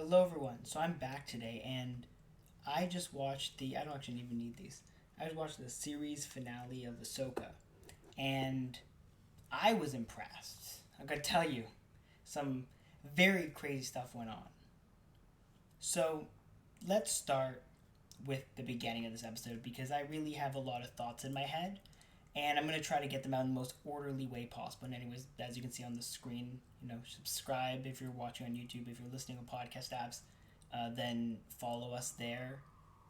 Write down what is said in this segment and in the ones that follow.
Hello, everyone. So I'm back today, and I just watched I don't actually even need these. I just watched the series finale of Ahsoka, and I was impressed. I gotta tell you, some very crazy stuff went on. So let's start with the beginning of this episode because I really have a lot of thoughts in my head, and I'm gonna try to get them out in the most orderly way possible. And anyways, as you can see on the screen, subscribe if you're watching on YouTube. If you're listening on podcast apps, then follow us there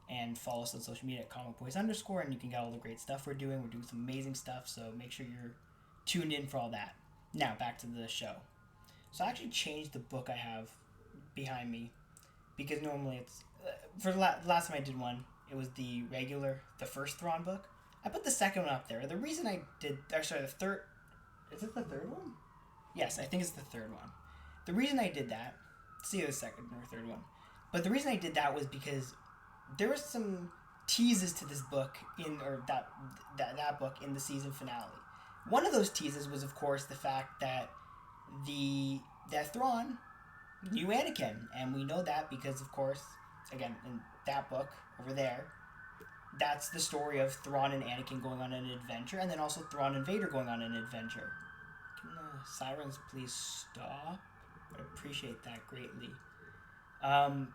and follow us on social media at Comic Boys underscore, and you can get all the great stuff we're doing. We're doing some amazing stuff, so make sure you're tuned in for all that. Now back to the show. So I actually changed the book I have behind me because normally it's for last time I did one, it was the first Thrawn book. I put the second one up there. The reason I did, or sorry, the third, is it the third one? Yes, I think it's the third one. The reason I did that, see the second or third one, but the reason I did that was because there was some teases to this book or that book in the season finale. One of those teases was, of course, the fact that that Thrawn knew Anakin, and we know that because, of course, again in that book over there, that's the story of Thrawn and Anakin going on an adventure, and then also Thrawn and Vader going on an adventure. Can the sirens please stop? I'd appreciate that greatly. Um,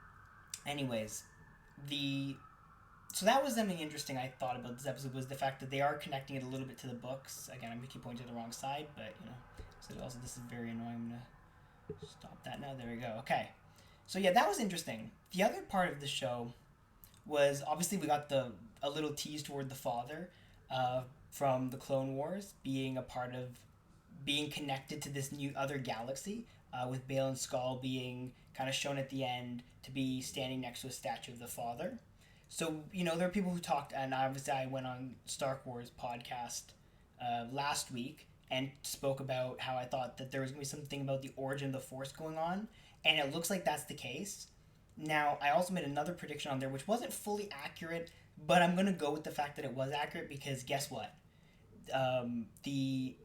anyways, the so that was something interesting I thought about this episode was the fact that they are connecting it a little bit to the books. Again, I'm gonna keep pointing to the wrong side, but so also this is very annoying. I'm gonna stop that now. There we go. Okay. So yeah, that was interesting. The other part of the show was obviously we got a little tease toward the father from the Clone Wars being a part of being connected to this new other galaxy with Bale Skull being kind of shown at the end to be standing next to a statue of the father. So there are people who talked, and obviously I went on Star Wars podcast last week and spoke about how I thought that there was going to be something about the origin of the Force going on, and it looks like that's the case. Now, I also made another prediction on there, which wasn't fully accurate, but I'm going to go with the fact that it was accurate because guess what? The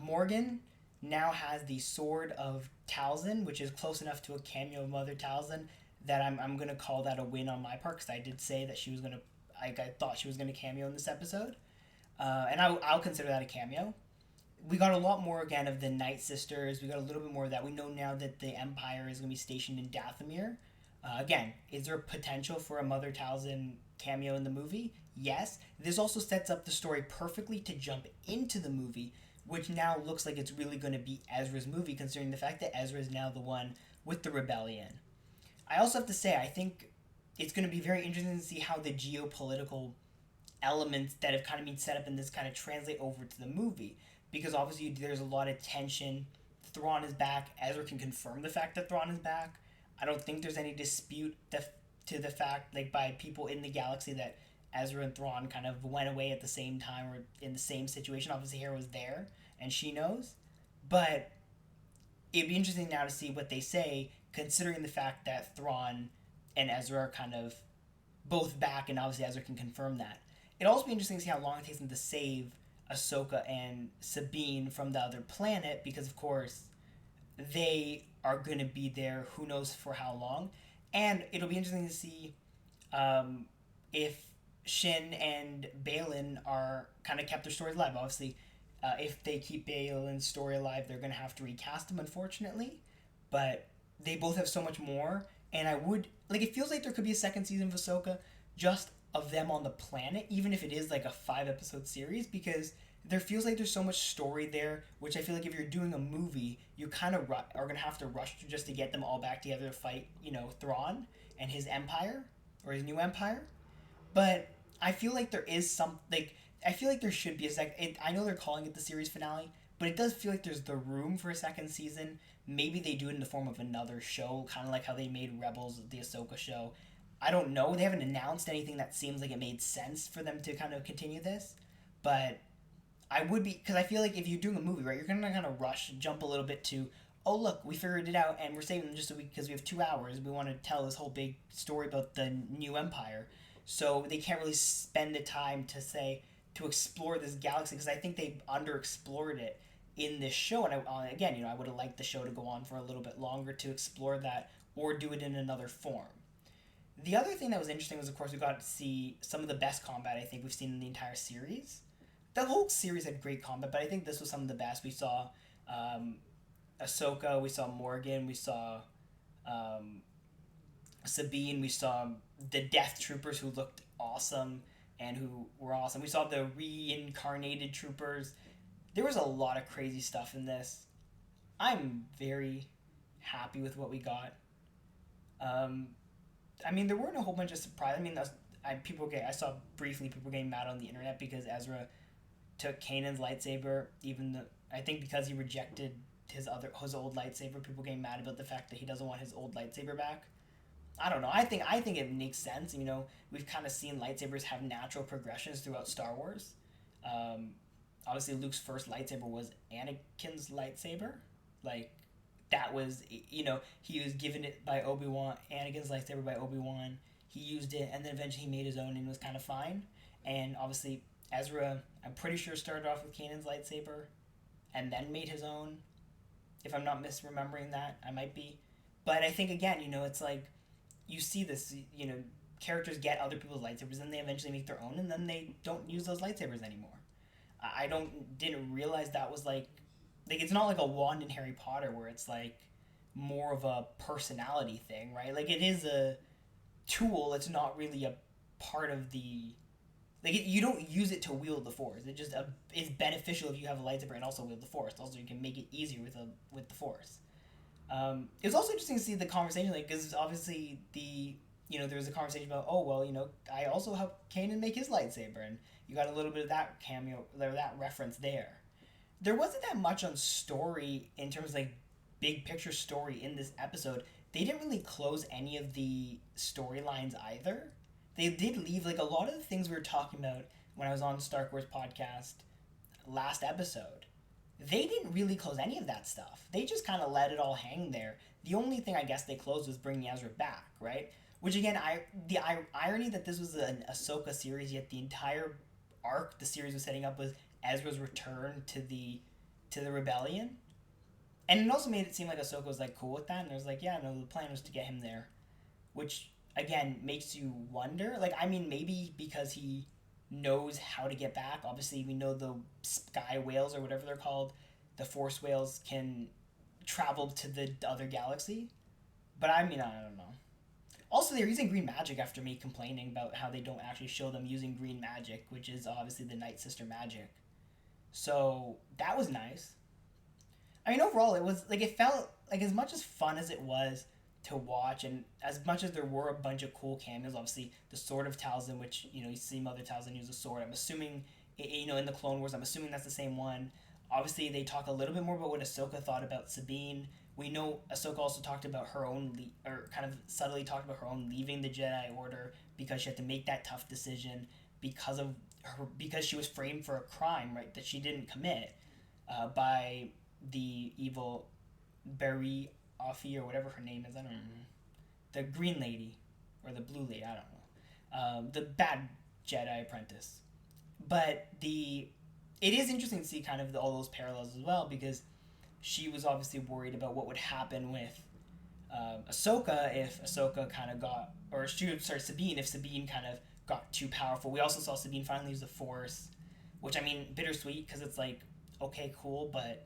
Morgan now has the Sword of Talzin, which is close enough to a cameo of Mother Talzin that I'm going to call that a win on my part because I did say that she was going to, I thought she was going to cameo in this episode. And I'll consider that a cameo. We got a lot more again of the Night Sisters. We got a little bit more of that. We know now that the Empire is going to be stationed in Dathomir. Again, is there potential for a Mother Talzin cameo in the movie? Yes. This also sets up the story perfectly to jump into the movie, which now looks like it's really going to be Ezra's movie, considering the fact that Ezra is now the one with the rebellion. I also have to say, I think it's going to be very interesting to see how the geopolitical elements that have kind of been set up in this kind of translate over to the movie. Because obviously there's a lot of tension. Thrawn is back. Ezra can confirm the fact that Thrawn is back. I don't think there's any dispute to the fact, like by people in the galaxy, that Ezra and Thrawn kind of went away at the same time or in the same situation. Obviously, Hera was there and she knows. But it'd be interesting now to see what they say, considering the fact that Thrawn and Ezra are kind of both back, and obviously Ezra can confirm that. It'd also be interesting to see how long it takes them to save Ahsoka and Sabine from the other planet, because of course they are going to be there who knows for how long. And it'll be interesting to see if Shin and Balin are kind of kept their stories alive. Obviously, if they keep Balin's story alive, they're going to have to recast him, unfortunately. But they both have so much more, and it feels like there could be a second season of Ahsoka just of them on the planet, even if it is like a 5-episode series, because there feels like there's so much story there, which I feel like if you're doing a movie, you kind of are going to have to rush just to get them all back together to fight, Thrawn and his empire, or his new empire. But I feel like there is I feel like there should be I know they're calling it the series finale, but it does feel like there's the room for a second season. Maybe they do it in the form of another show, kind of like how they made Rebels the Ahsoka show. I don't know. They haven't announced anything that seems like it made sense for them to kind of continue this. But I would be, because I feel like if you're doing a movie, right, you're going to kind of rush, jump a little bit to, oh, look, we figured it out and we're saving them just because we have 2 hours. We want to tell this whole big story about the new empire. So they can't really spend the time to explore this galaxy, because I think they underexplored it in this show. And again, I would have liked the show to go on for a little bit longer to explore that or do it in another form. The other thing that was interesting was, of course, we got to see some of the best combat I think we've seen in the entire series. The whole series had great combat, but I think this was some of the best. We saw um, Ahsoka, we saw Morgan, we saw um, Sabine, we saw the Death Troopers who looked awesome and who were awesome. We saw the reincarnated troopers. There was a lot of crazy stuff in this. I'm very happy with what we got. Um, I mean, there weren't a whole bunch of surprises. I mean, I saw briefly people getting mad on the internet because Ezra took Kanan's lightsaber, even though I think because he rejected his old lightsaber, people getting mad about the fact that he doesn't want his old lightsaber back. I don't know. I think it makes sense. You know, we've kind of seen lightsabers have natural progressions throughout Star Wars. Um, Obviously, Luke's first lightsaber was Anakin's lightsaber. Like, that was, he was given it by Obi-Wan, Anakin's lightsaber by Obi-Wan. He used it, and then eventually he made his own and it was kind of fine. And obviously, Ezra, I'm pretty sure, started off with Kanan's lightsaber and then made his own. If I'm not misremembering that, I might be. But I think, again, it's like, you see this, characters get other people's lightsabers and they eventually make their own and then they don't use those lightsabers anymore. I didn't realize that was like it's not like a wand in Harry Potter where it's like more of a personality thing, right? Like, it is a tool. It's not really a part of the you don't use it to wield the Force. It just is beneficial if you have a lightsaber and also wield the Force. Also, you can make it easier with the Force. It was also interesting to see the conversation, like, because obviously there was a conversation about, oh, well, I also helped Kanan make his lightsaber, and you got a little bit of that cameo, that reference there. There wasn't that much on story in terms of, like, big picture story in this episode. They didn't really close any of the storylines either. They did leave, like, a lot of the things we were talking about when I was on Star Wars podcast last episode. They didn't really close any of that stuff. They just kind of let it all hang there. The only thing I guess they closed was bringing Ezra back, right? Which, again, the irony that this was an Ahsoka series, yet the entire arc the series was setting up was Ezra's return to the rebellion. And it also made it seem like Ahsoka was, like, cool with that, and it was like, yeah, no, the plan was to get him there. Which, again, makes you wonder. Like, I mean, maybe because he knows how to get back. Obviously, we know the sky whales, or whatever they're called, the Force whales, can travel to the other galaxy. But I mean, I don't know. Also, they're using green magic after me complaining about how they don't actually show them using green magic, which is obviously the Night Sister magic. So that was nice. I mean, overall, it felt like, as much as fun as it was to watch, and as much as there were a bunch of cool cameos, obviously the Sword of Talzin, which, you see Mother Talzin use a sword. I'm assuming, in the Clone Wars, I'm assuming that's the same one. Obviously, they talk a little bit more about what Ahsoka thought about Sabine. We know Ahsoka also talked about her own, or kind of subtly talked about her own leaving the Jedi Order because she had to make that tough decision because she was framed for a crime, right, that she didn't commit by the evil Barry Offee, or whatever her name is. I don't know. The green lady, or the blue lady, I don't know. The bad Jedi apprentice. But it is interesting to see kind of all those parallels as well, because she was obviously worried about what would happen with Ahsoka if Ahsoka kind of got, or Sabine, if Sabine kind of got too powerful. We also saw Sabine finally use the Force, which, I mean, bittersweet, because it's like, okay, cool, but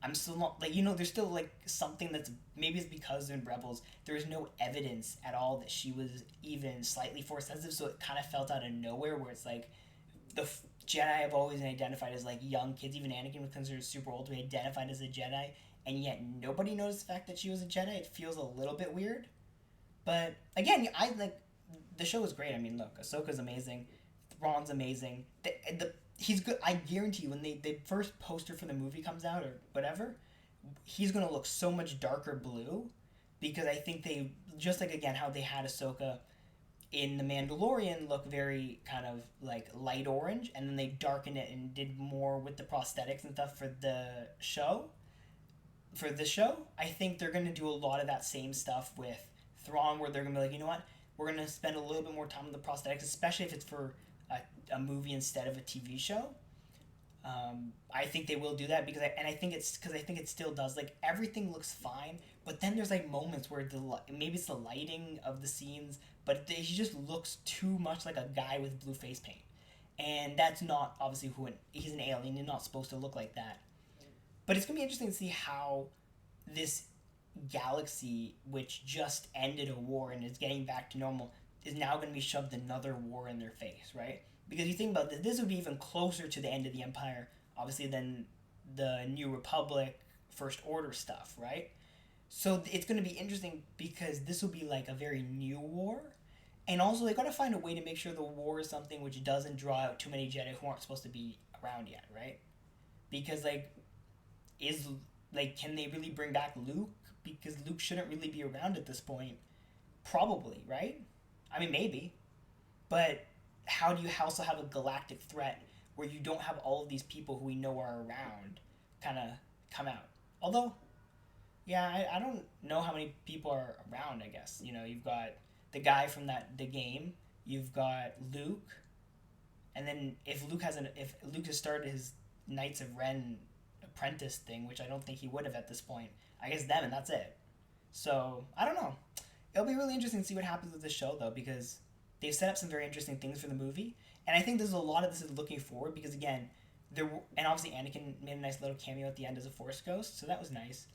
I'm still not, like, there's still, like, something that's, maybe it's because in Rebels, there's no evidence at all that she was even slightly Force sensitive, so it kind of felt out of nowhere, where it's like, the Jedi have always been identified as, like, young kids. Even Anakin was considered super old to be identified as a Jedi, and yet nobody knows the fact that she was a Jedi. It feels a little bit weird. But, again, the show is great. I mean, look, Ahsoka's amazing. Thrawn's amazing. He's good. I guarantee you, when the first poster for the movie comes out, or whatever, he's going to look so much darker blue, because I think they, just like, again, how they had Ahsoka in The Mandalorian look very kind of like light orange, and then they darkened it and did more with the prosthetics and stuff for the show. For this show, I think they're going to do a lot of that same stuff with Thrawn, where they're going to be like, you know what, we're going to spend a little bit more time on the prosthetics, especially if it's for a movie instead of a TV show. I think they will do that I think it's because I think it still does, like, everything looks fine, but then there's like moments where maybe it's the lighting of the scenes, but he just looks too much like a guy with blue face paint, and that's not obviously he's an alien. He's not supposed to look like that. But it's gonna be interesting to see how this galaxy, which just ended a war and is getting back to normal, is now going to be shoved another war in their face, right? Because you think about this would be even closer to the end of the Empire, obviously, than the New Republic, First Order stuff, right? So it's going to be interesting because this will be like a very new war. And also, they got to find a way to make sure the war is something which doesn't draw out too many Jedi who aren't supposed to be around yet, right? Because, like, is can they really bring back Luke? Because Luke shouldn't really be around at this point. Probably, right? I mean, maybe. But how do you also have a galactic threat where you don't have all of these people who we know are around kind of come out? Although, yeah, I don't know how many people are around, I guess. You've got the guy from the game, you've got Luke, and then if Luke has started his Knights of Ren apprentice thing, which I don't think he would have at this point, I guess them, and that's it. So I don't know. It'll be really interesting to see what happens with this show, though, because they've set up some very interesting things for the movie, and I think there's a lot of this is looking forward because again, and obviously Anakin made a nice little cameo at the end as a Force ghost, so that was nice.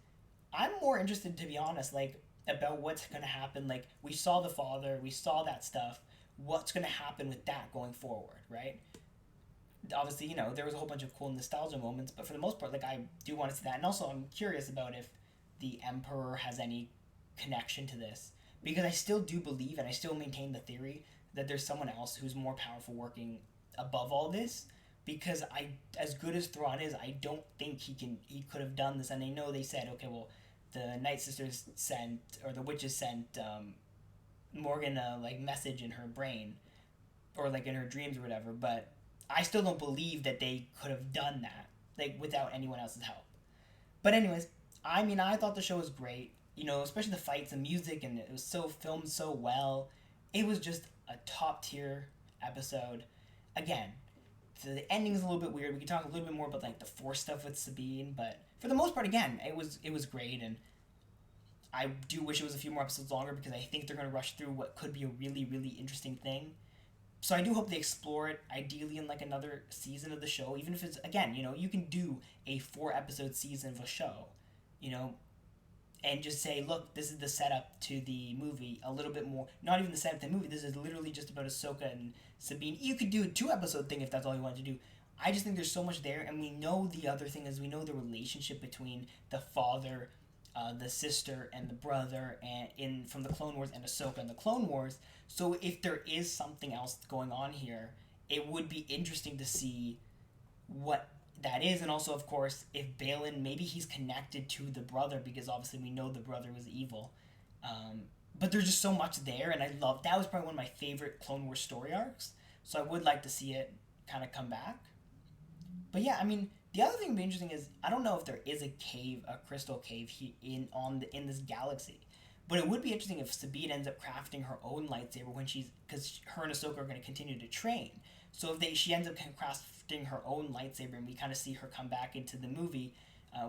I'm more interested, to be honest, like, about what's gonna happen. Like, we saw the father, we saw that stuff. What's gonna happen with that going forward, right? Obviously, there was a whole bunch of cool nostalgia moments, but for the most part, like, I do want to see that. And also, I'm curious about if the Emperor has any connection to this, because I still do believe, and I still maintain the theory that there's someone else who's more powerful working above all this. Because as good as Thrawn is, I don't think he could have done this. And I know they said, okay, well, the Night Sisters sent, or the witches sent Morgan a message in her brain, or in her dreams or whatever, but I still don't believe that they could have done that without anyone else's help. But anyways, I mean, I thought the show was great. Especially the fights and music, and it was so filmed so well. It was just a top tier episode. Again, the ending is a little bit weird. We can talk a little bit more about the Force stuff with Sabine, but for the most part, again, it was great, and I do wish it was a few more episodes longer because I think they're going to rush through what could be a really, really interesting thing. So I do hope they explore it, ideally in another season of the show, even if it's, again, you can do a 4-episode season of a show, and just say, look, this is the setup to the movie, a little bit more, not even the setup to the movie, this is literally just about Ahsoka and Sabine. You could do a 2-episode thing if that's all you wanted to do. I just think there's so much there, and we know the other thing is we know the relationship between the father, the sister, and the brother, and from the Clone Wars, and Ahsoka and the Clone Wars. So if there is something else going on here, it would be interesting to see what that is. And also, of course, if Balin, maybe he's connected to the brother, because obviously we know the brother was evil. But there's just so much there, and that was probably one of my favorite Clone Wars story arcs. So I would like to see it kind of come back. But yeah, I mean, the other thing that would be interesting is, I don't know if there is a cave, a crystal cave in this galaxy. But it would be interesting if Sabine ends up crafting her own lightsaber because her and Ahsoka are going to continue to train. So if she ends up crafting her own lightsaber, and we kind of see her come back into the movie,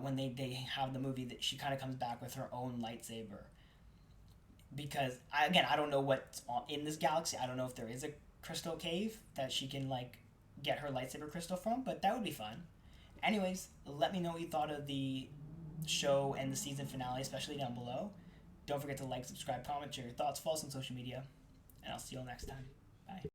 when they have the movie, that she kind of comes back with her own lightsaber. Because I don't know what's in this galaxy. I don't know if there is a crystal cave that she can get her lightsaber crystal from, but that would be fun. Anyways, let me know what you thought of the show and the season finale, especially down below. Don't forget to like, subscribe, comment, share your thoughts, follow us on social media, and I'll see you all next time. Bye.